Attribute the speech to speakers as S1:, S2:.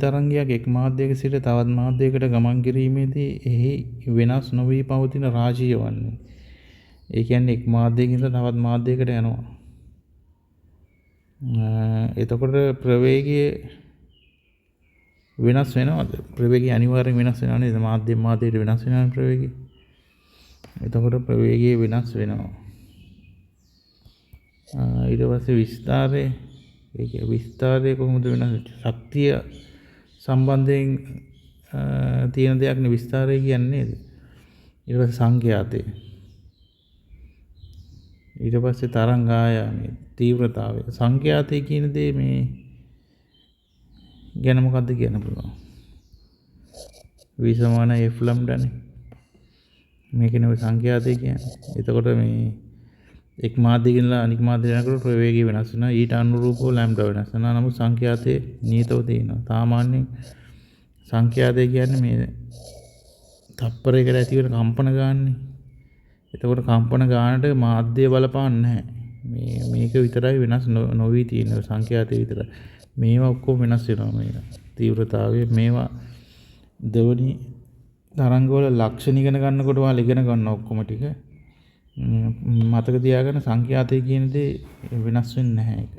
S1: තරංගයක් එක් මාධ්‍යයක සිට තවත් මාධ්‍යයකට ගමන් කිරීමේදී එහි වෙනස් නොවී පවතින රාශිය වන්නේ. ඒ කියන්නේ එක් මාධ්‍යයකින් තවත් මාධ්‍යයකට යනවා. එතකොට ප්‍රවේගය වෙනස් වෙනවද? ප්‍රවේගය අනිවාර්යෙන් වෙනස් වෙනවා නේද? මාධ්‍යයෙන් මාධ්‍යයට වෙනස් වෙනවා ප්‍රවේගය. එතකොට ප්‍රවේගය වෙනස් වෙනවා. ඊට පස්සේ විස්තරය විස්තරය කොහොමද වෙනස් වෙන්නේ? ශක්තිය සම්බන්ධයෙන් තියෙන දෙයක් නේ විස්තරය කියන්නේ නේද? ඊට පස්සේ සංඛ්‍යාතය. ඊට පස්සේ තරංග ආයාමයේ තීව්‍රතාවය. සංඛ්‍යාතය කියන දේ මේ ගැන මොකද්ද කියන්න පුළුවන්? V සමාන F ලැම්ඩානේ. මේකනේ ඔය සංඛ්‍යාතය කියන්නේ. එතකොට මේ එක් මාධ්‍යකින් අනික් මාධ්‍යයට යනකොට ප්‍රවේගය වෙනස් වෙනවා. ඊට අනුරූපව ලැම්ඩා වෙනස් වෙනවා. නමුත් සංඛ්‍යාතයේ නියතව තියෙනවා. සාමාන්‍යයෙන් සංඛ්‍යාතය කියන්නේ මේ තප්පරයකට ඇති වෙන කම්පන ගානනේ. එතකොට කම්පන ගානට මාධ්‍ය බලපාන්නේ නැහැ. මේක විතරයි වෙනස් නොවි තියෙන්නේ සංඛ්‍යාතය විතරයි. මේවා ඔක්කොම වෙනස් වෙනවා මේ තීව්‍රතාවය. මේවා දෙවනි තරංගවල ලක්ෂණ ඉගෙන ගන්නකොට ඔයාලා ඉගෙන ගන්න ඔක්කොම ටික මතක තියාගන්න සංඛ්‍යාතය කියන දේ වෙනස් වෙන්නේ නැහැ ඒක.